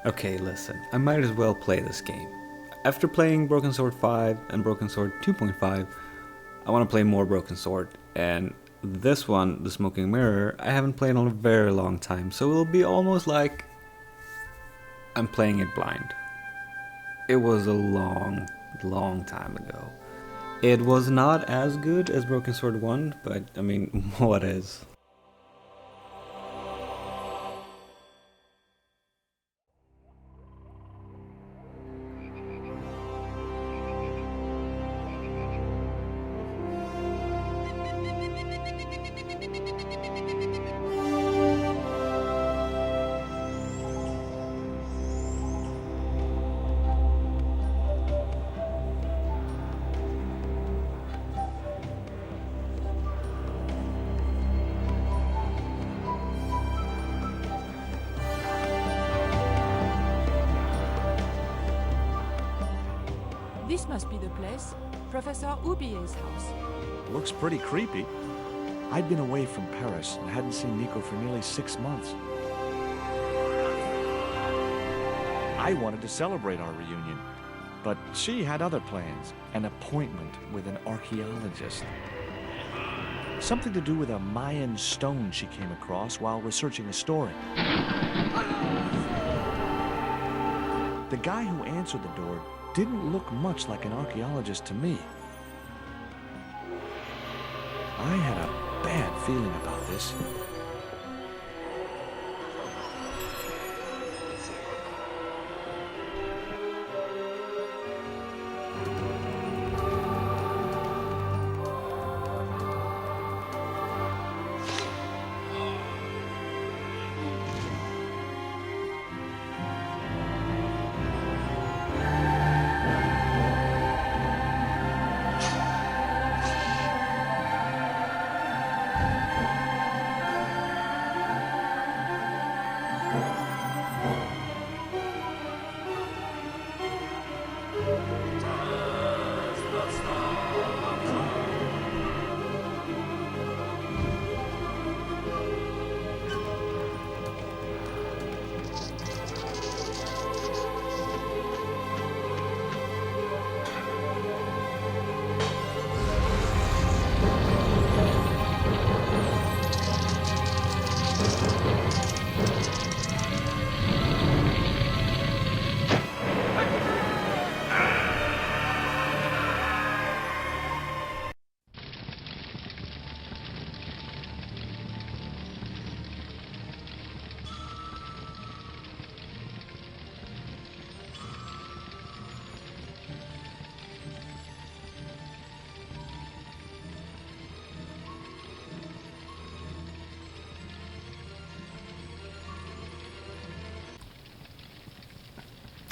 Okay, listen, I might as well play this game. After playing Broken Sword 5 and Broken Sword 2.5, I want to play more Broken Sword, and this one, The Smoking Mirror, I haven't played in a very long time, so it'll be almost like I'm playing it blind. It was a long, long time ago. It was not as good as Broken Sword 1, but I mean, what is? This must be the place. Professor Ubier's house. Looks pretty creepy. I'd been away from Paris and hadn't seen Nico for nearly 6 months. I wanted to celebrate our reunion, but she had other plans. An appointment with an archaeologist. Something to do with a Mayan stone she came across while researching a story. The guy who answered the door didn't look much like an archaeologist to me. I had a bad feeling about this.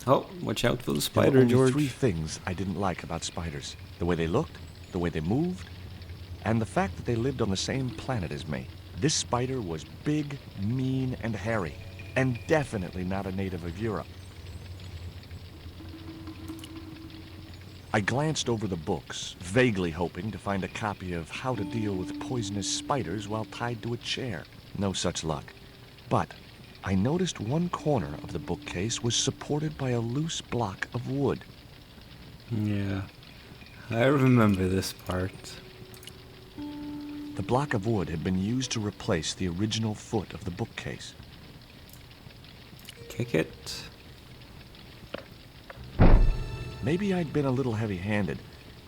Oh, watch out for the There were spider, only George. 3 things I didn't like about spiders. The way they looked, the way they moved, and the fact that they lived on the same planet as me. This spider was big, mean, and hairy, and definitely not a native of Europe. I glanced over the books, vaguely hoping to find a copy of How to Deal with Poisonous Spiders While Tied to a Chair. No such luck. But I noticed one corner of the bookcase was supported by a loose block of wood. Yeah, I remember this part. The block of wood had been used to replace the original foot of the bookcase. Kick it. Maybe I'd been a little heavy-handed,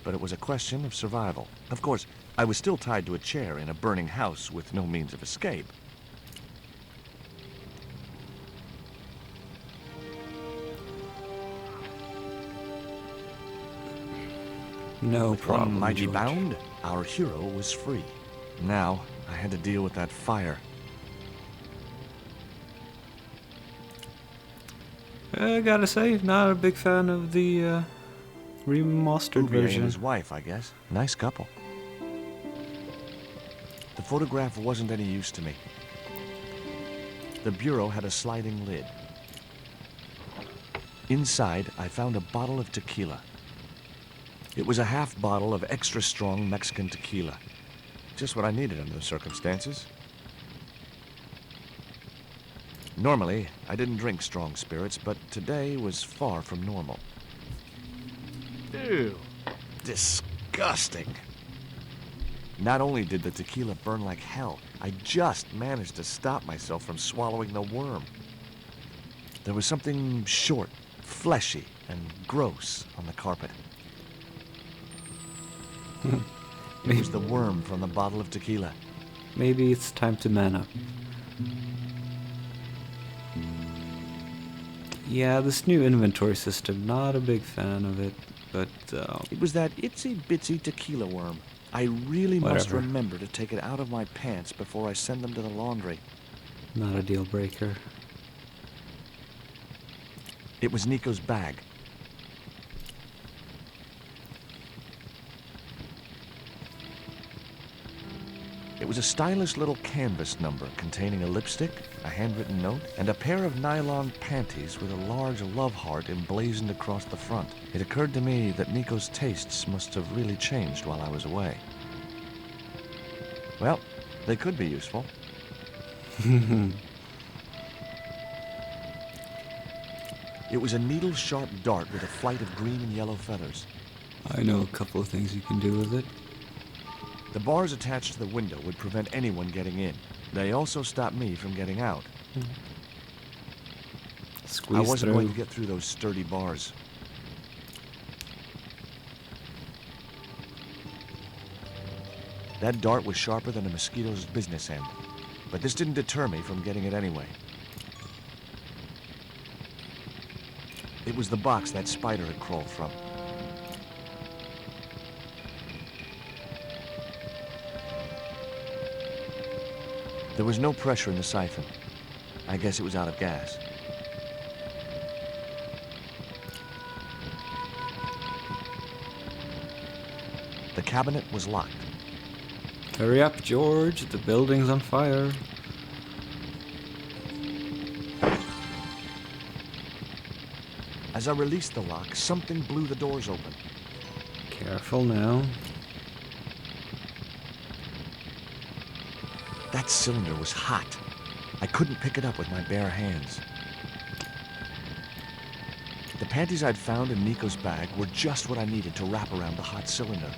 but it was a question of survival. Of course, I was still tied to a chair in a burning house with no means of escape. No With problem, one mighty George. bound, our hero was free. Now, I had to deal with that fire. I gotta say, not a big fan of the remastered Ubier version. and his wife, I guess. Nice couple. The photograph wasn't any use to me. The bureau had a sliding lid. Inside, I found a bottle of tequila. It was a half bottle of extra strong Mexican tequila. Just what I needed under the circumstances. Normally, I didn't drink strong spirits, but today was far from normal. Ew. Disgusting. Not only did the tequila burn like hell, I just managed to stop myself from swallowing the worm. There was something short, fleshy, and gross on the carpet. It was the worm from the bottle of tequila. Maybe it's time to man up. Yeah, this new inventory system, not a big fan of it, but It was that itsy-bitsy tequila worm. I really must Whatever. remember to take it out of my pants before I send them to the laundry. not a deal breaker. It was Nico's bag. It was a stylish little canvas number containing a lipstick, a handwritten note, and a pair of nylon panties with a large love heart emblazoned across the front. It occurred to me that Nico's tastes must have really changed while I was away. Well, they could be useful. It was a needle-sharp dart with a flight of green and yellow feathers. I know a couple of things you can do with it. The bars attached to the window would prevent anyone getting in. They also stopped me from getting out. Squeeze I wasn't through. going to get through those sturdy bars. That dart was sharper than a mosquito's business end, but this didn't deter me from getting it anyway. It was the box that spider had crawled from. There was no pressure in the siphon. I guess it was out of gas. The cabinet was locked. Hurry up, George. The building's on fire. As I released the lock, something blew the doors open. Careful now. That cylinder was hot. I couldn't pick it up with my bare hands. The panties I'd found in Nico's bag were just what I needed to wrap around the hot cylinder.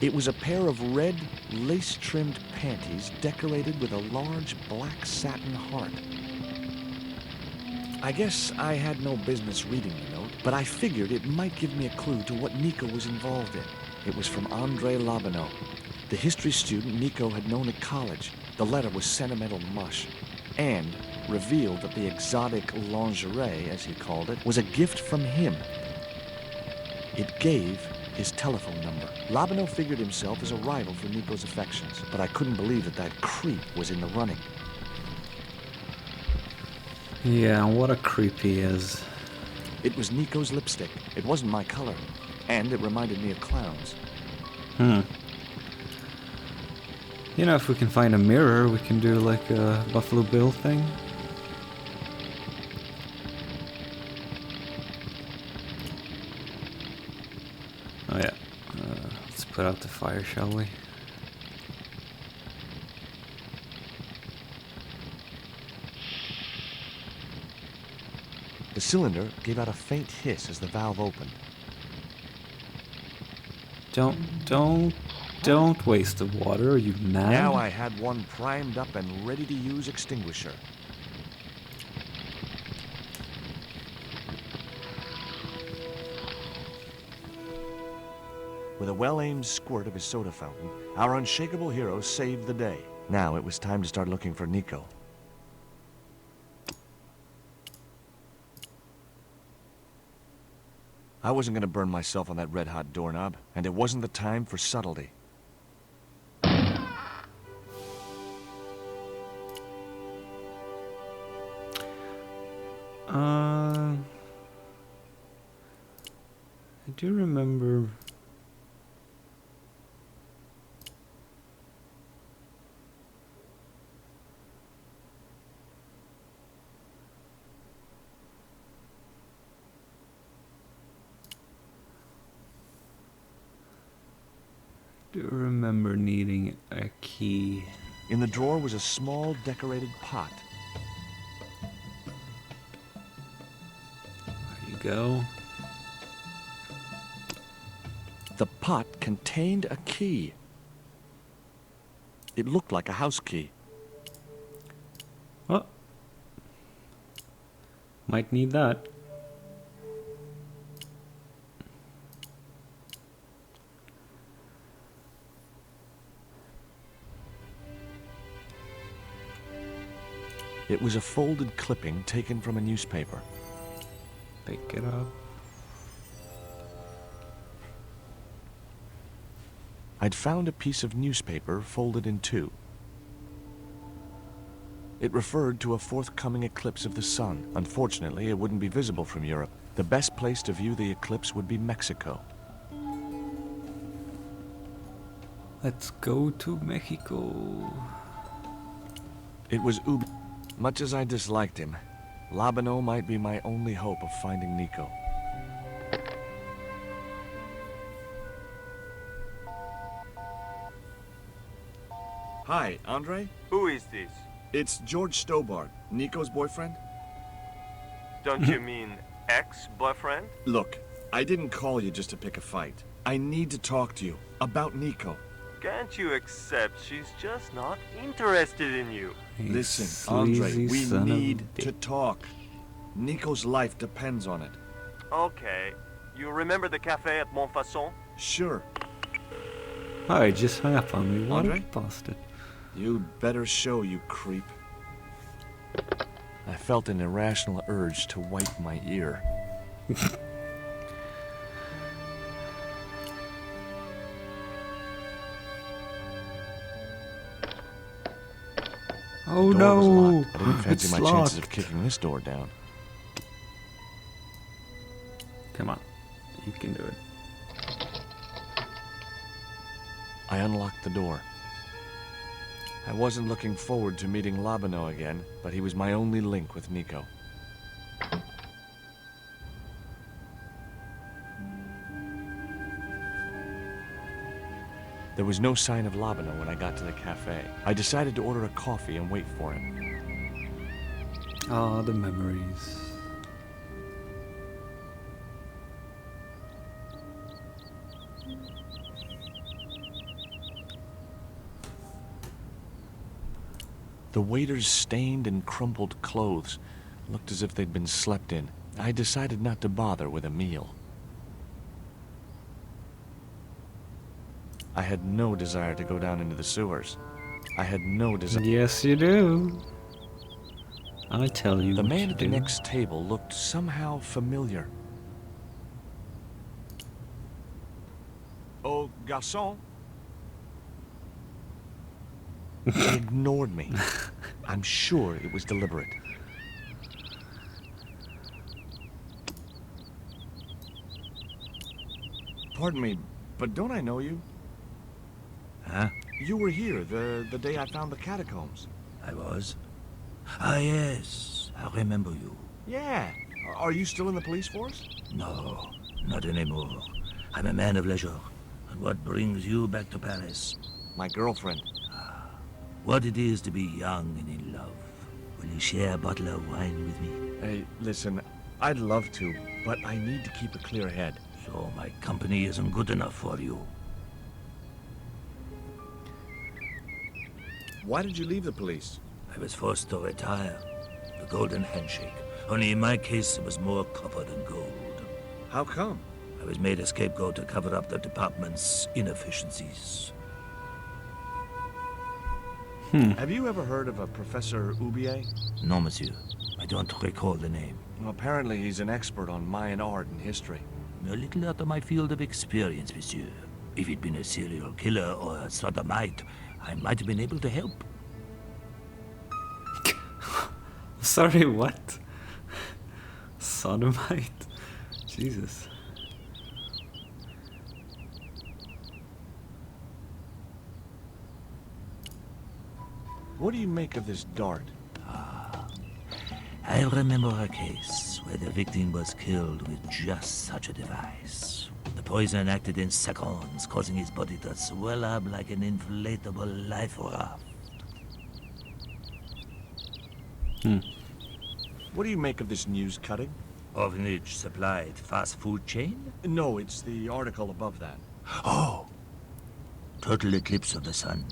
It was a pair of red, lace-trimmed panties decorated with a large black satin heart. I guess I had no business reading the note, but I figured it might give me a clue to what Nico was involved in. It was from Andre Labanau, the history student Nico had known at college. The letter was sentimental mush, and revealed that the exotic lingerie, as he called it, was a gift from him. It gave his telephone number. Labanau figured himself as a rival for Nico's affections, but I couldn't believe that that creep was in the running. Yeah, what a creep he is. It was Nico's lipstick. It wasn't my color, and it reminded me of clowns. You know, if we can find a mirror, we can do like a Buffalo Bill thing. Oh yeah. Let's put out the fire, shall we? The cylinder gave out a faint hiss as the valve opened. Don't waste the water, are you mad? Now I had one primed up and ready to use extinguisher. With a well-aimed squirt of his soda fountain, our unshakable hero saved the day. Now it was time to start looking for Nico. I wasn't going to burn myself on that red-hot doorknob, and it wasn't the time for subtlety. I do remember. do remember needing a key. In the drawer was a small decorated pot. There you go. The pot contained a key. It looked like a house key. Oh. Might need that. It was a folded clipping taken from a newspaper. Pick it up. I'd found a piece of newspaper folded in two. It referred to a forthcoming eclipse of the sun. Unfortunately, it wouldn't be visible from Europe. The best place to view the eclipse would be Mexico. Let's go to Mexico. It was Ubi. Much as I disliked him, Labano might be my only hope of finding Nico. Hi, Andre? Who is this? It's George Stobart, Nico's boyfriend. Don't you mean ex-boyfriend? Look, I didn't call you just to pick a fight. I need to talk to you about Nico. Can't you accept she's just not interested in you? You Listen, Andre, sleazy we son of a need bitch. to talk. Nico's life depends on it. Okay. You remember the cafe at Montfaucon? Sure, Oh, he just hung up on me. What Andre? a bastard. you'd better show, you creep. I felt an irrational urge to wipe my ear. Oh The door was no! locked. I didn't fancy It's my chances of locked. kicking this door down. Come on, you can do it. I unlocked the door. I wasn't looking forward to meeting Labano again, but he was my only link with Nico. There was no sign of Labano when I got to the cafe. I decided to order a coffee and wait for him. Ah, the memories. The waiter's stained and crumpled clothes looked as if they'd been slept in. I decided not to bother with a meal. I had no desire to go down into the sewers. I had no desire. Yes, you do. I tell you The what man you at the do. next table looked somehow familiar. Oh, garçon. He ignored me. I'm sure it was deliberate. Pardon me, but don't I know you? Huh? You were here the day I found the catacombs. I was? Ah, yes. I remember you. Yeah. Are you still in the police force? No, not anymore. I'm a man of leisure. And what brings you back to Paris? My girlfriend. What it is to be young and in love. Will you share a bottle of wine with me? Hey, listen, I'd love to, but I need to keep a clear head. So my company isn't good enough for you. Why did you leave the police? I was forced to retire. The golden handshake. Only in my case, it was more copper than gold. How come? I was made a scapegoat to cover up the department's inefficiencies. Have you ever heard of a Professor Oubier? No, monsieur. I don't recall the name. Well, apparently he's an expert on Mayan art and history. A little out of my field of experience, monsieur. If he'd been a serial killer or a sodomite, I might have been able to help. Sorry, what? Sodomite? Jesus. What do you make of this dart? I remember a case where the victim was killed with just such a device. The poison acted in seconds, causing his body to swell up like an inflatable life raft. What do you make of this news cutting? Orphanage supplied fast food chain? No, it's the article above that. Oh! Total eclipse of the sun.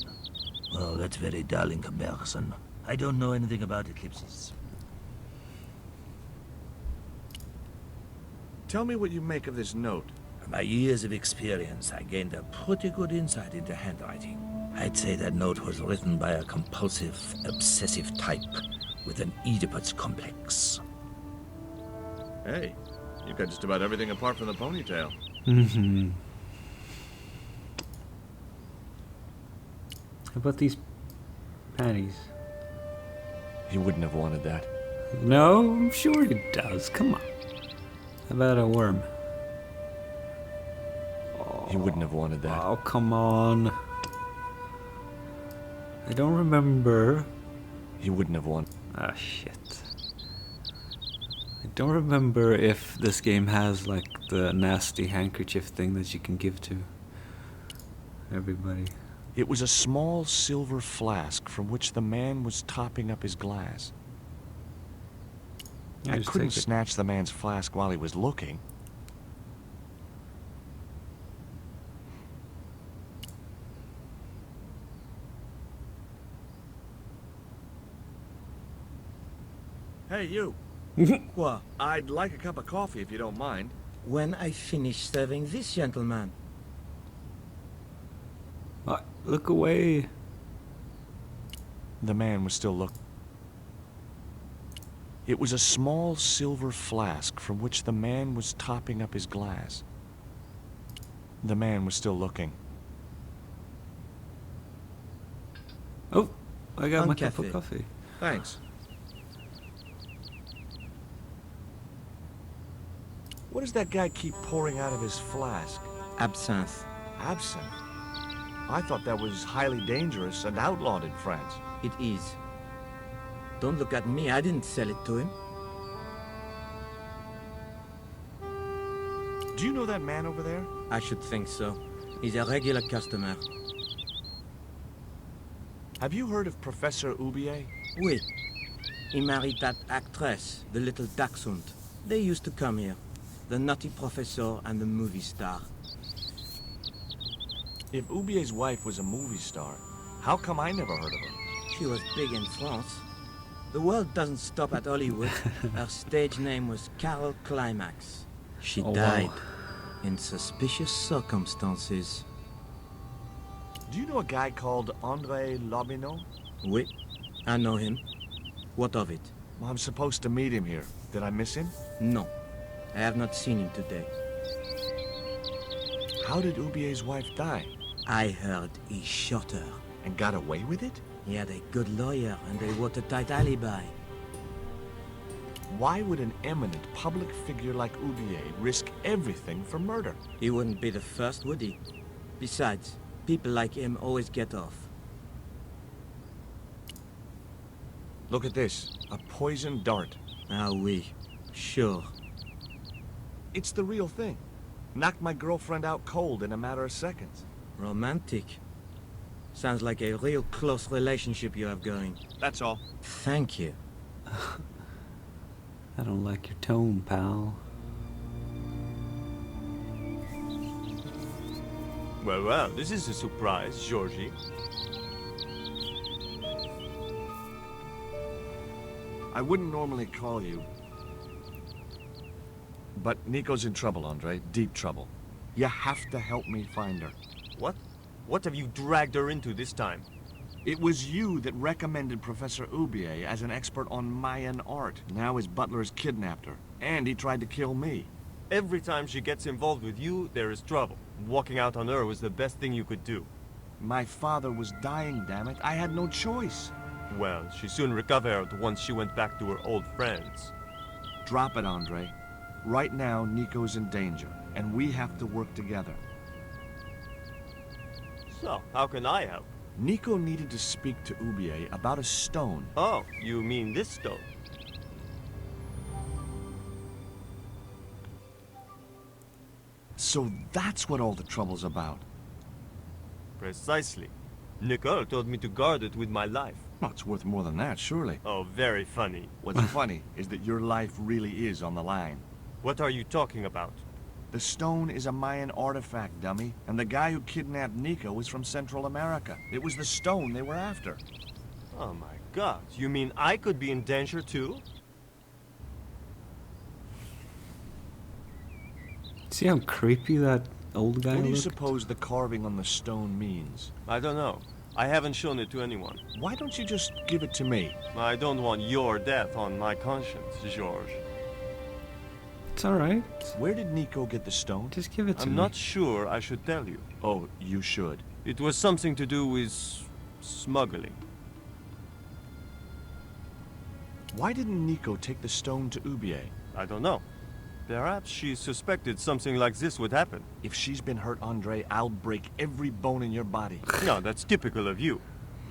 Oh, that's very dull in comparison. I don't know anything about eclipses. Tell me what you make of this note. From my years of experience, I gained a pretty good insight into handwriting. I'd say that note was written by a compulsive, obsessive type with an Oedipus complex. Hey, you've got just about everything apart from the ponytail. Mm-hmm. How about these panties? He wouldn't have wanted that. No, I'm sure he does. Come on. How about a worm? He wouldn't have wanted that. Oh, come on. I don't remember. He wouldn't have wanted. Ah, shit. I don't remember if this game has, like, the nasty handkerchief thing that you can give to everybody. It was a small silver flask from which the man was topping up his glass. Yeah, I just couldn't take it. snatch the man's flask while he was looking. Hey, you. What? I'd like a cup of coffee if you don't mind. When I finish serving this gentleman. Ah, look away. The man was still looking. It was a small silver flask from which the man was topping up his glass. The man was still looking. Oh, I got Un my cup of café. coffee. Thanks. What does that guy keep pouring out of his flask? Absinthe. Absinthe? I thought that was highly dangerous and outlawed in France. It is. Don't look at me, I didn't sell it to him. Do you know that man over there? I should think so. He's a regular customer. Have you heard of Professor Oubier? Oui. He married that actress, the little dachshund. They used to come here. The nutty professor and the movie star. If Oubier's wife was a movie star, how come I never heard of her? She was big in France. The world doesn't stop at Hollywood. Her stage name was Carol Climax. She Oh, wow. died in suspicious circumstances. Do you know a guy called André Lobineau? Oui, I know him. What of it? Well, I'm supposed to meet him here. Did I miss him? No, I have not seen him today. How did Oubier's wife die? I heard he shot her. And got away with it? He had a good lawyer and a watertight alibi. Why would an eminent public figure like Oubier risk everything for murder? He wouldn't be the first, would he? Besides, people like him always get off. Look at this. A poison dart. Ah oui, sure. It's the real thing. Knocked my girlfriend out cold in a matter of seconds. Romantic. Sounds like a real close relationship you have going. That's all. Thank you. I don't like your tone, pal. Well, well, this is a surprise, Georgie. I wouldn't normally call you. But Nico's in trouble, Andre. Deep trouble. You have to help me find her. What? What have you dragged her into this time? It was you that recommended Professor Oubier as an expert on Mayan art. Now his butler has kidnapped her. And he tried to kill me. Every time she gets involved with you, there is trouble. Walking out on her was the best thing you could do. My father was dying, damn it. I had no choice. Well, she soon recovered once she went back to her old friends. Drop it, Andre. Right now, Nico's in danger, and we have to work together. So, how can I help? Nico needed to speak to Oubier about a stone. Oh, you mean this stone? So that's what all the trouble's about. Precisely. Nicole told me to guard it with my life. Well, it's worth more than that, surely. Oh, very funny. What's funny is that your life really is on the line. What are you talking about? The stone is a Mayan artifact, dummy, and the guy who kidnapped Nico was from Central America. It was the stone they were after. Oh my god, you mean I could be in danger too? See how creepy that old guy What do you looked? suppose the carving on the stone means? I don't know. I haven't shown it to anyone. Why don't you just give it to me? I don't want your death on my conscience, George. It's alright. Where did Nico get the stone? Just give it to me. I'm not sure I should tell you. Oh, you should. It was something to do with smuggling. Why didn't Nico take the stone to Ubier? I don't know. Perhaps she suspected something like this would happen. If she's been hurt, Andre, I'll break every bone in your body. No, that's typical of you.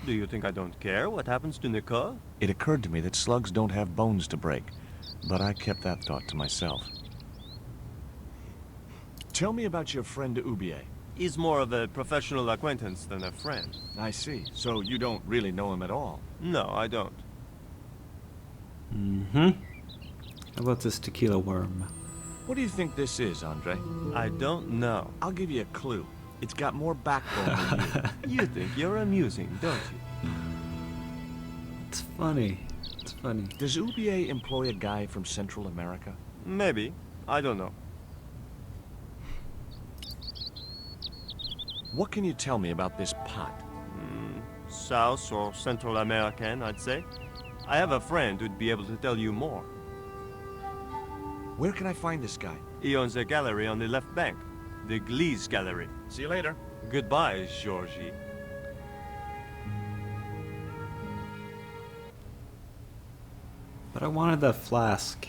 Do you think I don't care what happens to Nicole? It occurred to me that slugs don't have bones to break, but I kept that thought to myself. Tell me about your friend Ubier. He's more of a professional acquaintance than a friend. I see. So you don't really know him at all. No, I don't. Mm-hmm. How about this tequila worm? What do you think this is, Andre? I don't know. I'll give you a clue. It's got more backbone than you. You think you're amusing, don't you? It's funny. It's funny. Does Ubier employ a guy from Central America? Maybe. I don't know. What can you tell me about this pot? South or Central American, I'd say. I have a friend who'd be able to tell you more. Where can I find this guy? He owns a gallery on the left bank. The Gliese Gallery. See you later. Goodbye, Georgie. But I wanted that flask.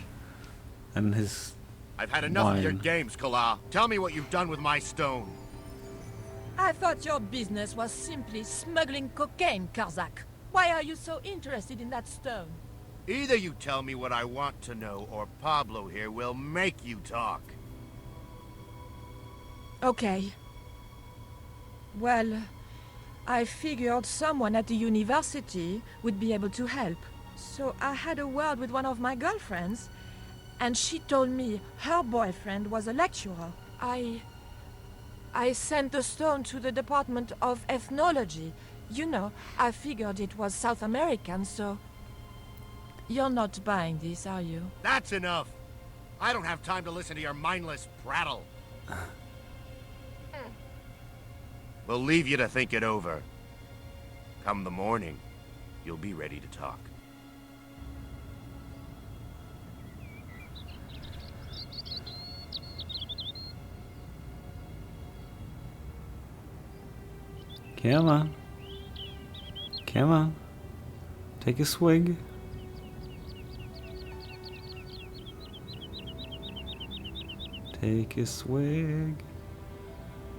And his I've had enough of your wine. games, Kala. Tell me what you've done with my stone. I thought your business was simply smuggling cocaine, Karzak. Why are you so interested in that stone? Either you tell me what I want to know, or Pablo here will make you talk. Okay. Well, I figured someone at the university would be able to help. So I had a word with one of my girlfriends, and she told me her boyfriend was a lecturer. I sent the stone to the Department of Ethnology. You know, I figured it was South American, so... You're not buying this, are you? That's enough. I don't have time to listen to your mindless prattle. We'll leave you to think it over. Come the morning, you'll be ready to talk. Come on. Come on. Take a swig. Take a swig.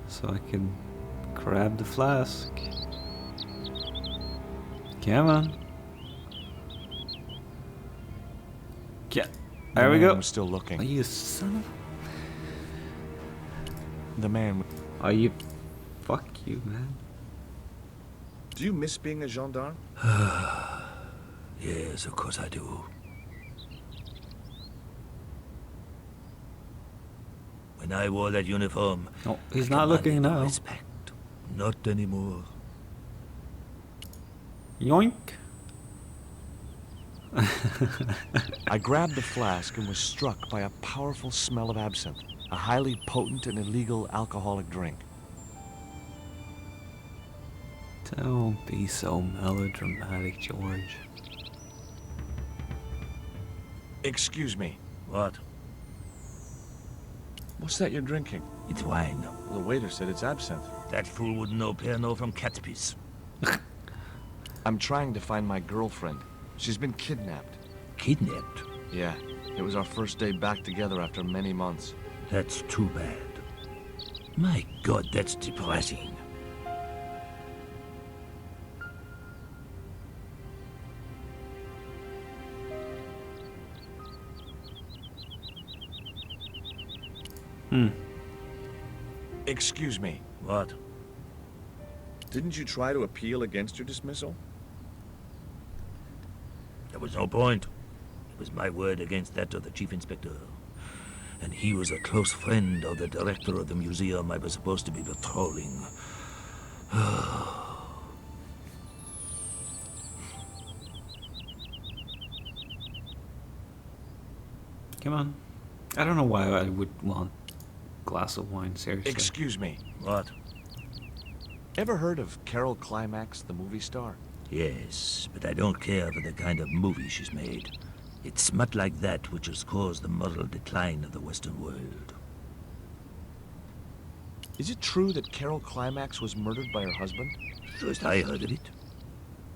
So I can grab the flask. Come on. Yeah. There we go. I'm still looking. Are you son The man. of... Are you... Fuck you, man. Do you miss being a gendarme? Yes, of course I do. When I wore that uniform, Oh, he's I not looking commanded now. Respect. Not anymore. Yoink. I grabbed the flask and was struck by a powerful smell of absinthe, a highly potent and illegal alcoholic drink. Don't be so melodramatic, George. Excuse me. What? What's that you're drinking? It's wine. The waiter said it's absinthe. That fool wouldn't know Pernod from cat's piece. I'm trying to find my girlfriend. She's been kidnapped. Kidnapped? Yeah, it was our first day back together after many months. That's too bad. My God, that's depressing. Excuse me. What? Didn't you try to appeal against your dismissal? There was no point. It was my word against that of the chief inspector. And he was a close friend of the director of the museum I was supposed to be patrolling. Come on. I don't know why I would want a glass of wine, seriously. Excuse me. What? Ever heard of Carol Climax, the movie star? Yes, but I don't care for the kind of movie she's made. It's smut like that which has caused the moral decline of the Western world. Is it true that Carol Climax was murdered by her husband? First I heard of it.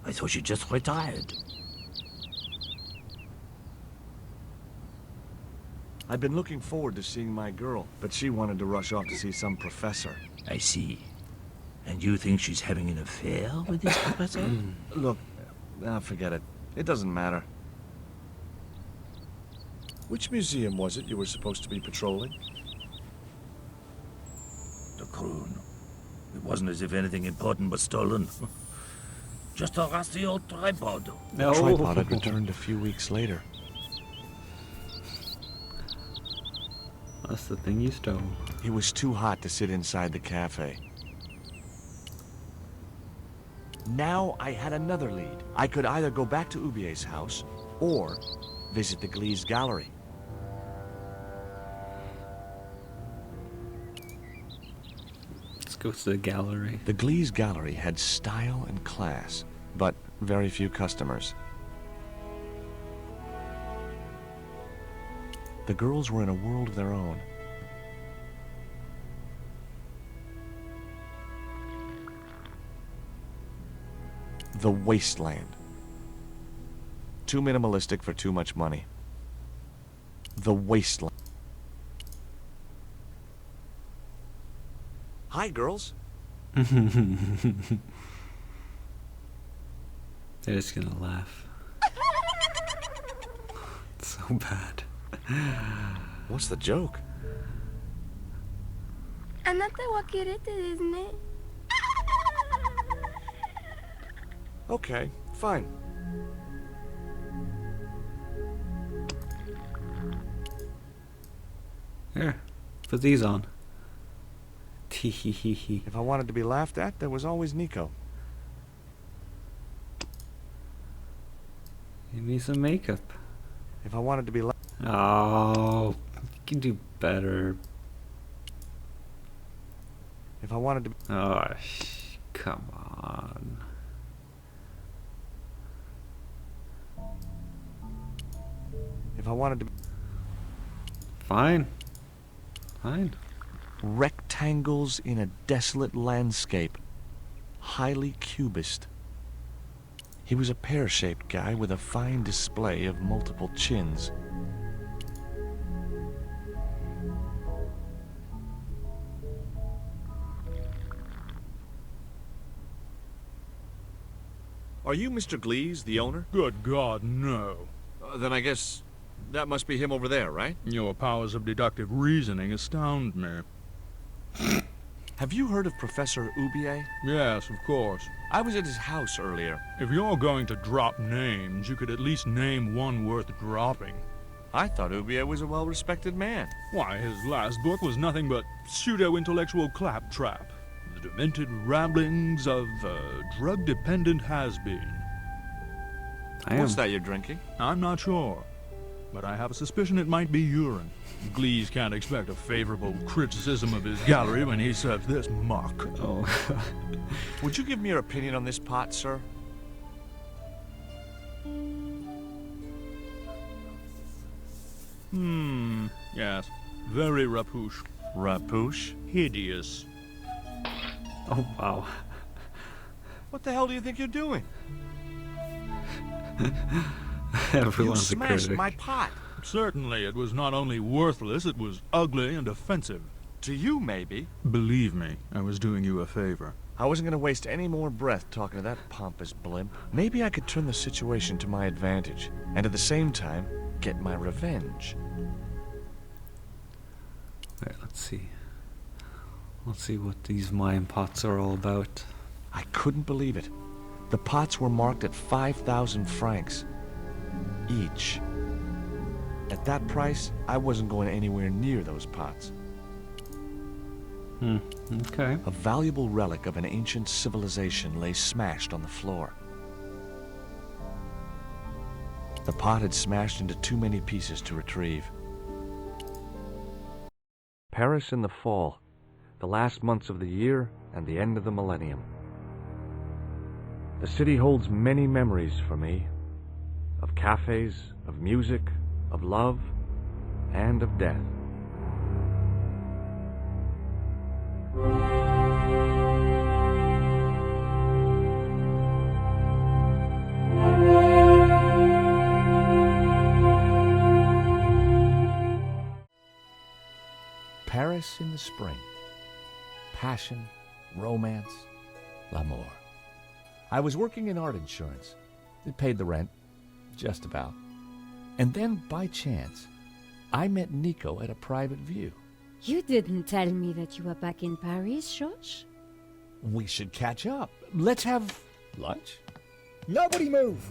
I thought she just retired. I've been looking forward to seeing my girl, but she wanted to rush off to see some professor. I see. And you think she's having an affair with this professor? Look, forget it. It doesn't matter. Which museum was it you were supposed to be patrolling? The croon. It wasn't as if anything important was stolen. Just a rusty old tripod. No. The tripod had returned a few weeks later. That's the thing you stole. It was too hot to sit inside the cafe. Now I had another lead. I could either go back to Ubier's house or visit the Glee's gallery. Let's go to the gallery. The Glee's gallery had style and class, but very few customers. The girls were in a world of their own. The wasteland. Too minimalistic for too much money. The wasteland. Hi, girls. They're just gonna laugh. It's so bad. What's the joke? あなたはキレてですね。 Okay, fine. Here, put these on. Tee-hee-hee-hee. If I wanted to be laughed at, there was always Nico. Give me some makeup. If I wanted to be laughed Oh, you can do better. If I wanted to Oh, come on. If I wanted to be Fine. Fine. rectangles in a desolate landscape. Highly cubist. He was a pear-shaped guy with a fine display of multiple chins. Are you Mr. Glees, the owner? Good God, no. Then I guess that must be him over there, right? Your powers of deductive reasoning astound me. Have you heard of Professor Ubier? Yes, of course. I was at his house earlier. If you're going to drop names, you could at least name one worth dropping. I thought Ubier was a well-respected man. Why, his last book was nothing but pseudo-intellectual claptrap. The demented ramblings of a drug-dependent has-been. What's that you're drinking? I'm not sure, but I have a suspicion it might be urine. Glees can't expect a favorable criticism of his gallery when he serves this muck. Oh. Would you give me your opinion on this pot, sir? Yes. Very rapouche. Rapouche? Hideous. Oh, wow. What the hell do you think you're doing? You Everyone's a smashed critic. my pot. Certainly, it was not only worthless, it was ugly and offensive. To you, maybe. Believe me, I was doing you a favor. I wasn't going to waste any more breath talking to that pompous blimp. Maybe I could turn the situation to my advantage, and at the same time, get my revenge. Wait, let's see. Let's see what these Mayan pots are all about. I couldn't believe it. The pots were marked at 5,000 francs each. At that price, I wasn't going anywhere near those pots. Okay. A valuable relic of an ancient civilization lay smashed on the floor. The pot had smashed into too many pieces to retrieve. Paris in the fall, the last months of the year and the end of the millennium. The city holds many memories for me, of cafes, of music, of love, and of death. Paris in the spring. Passion, romance, l'amour. I was working in art insurance. It paid the rent, just about. And then, by chance, I met Nico at a private view. You didn't tell me that you were back in Paris, George? We should catch up. Let's have lunch. Nobody move!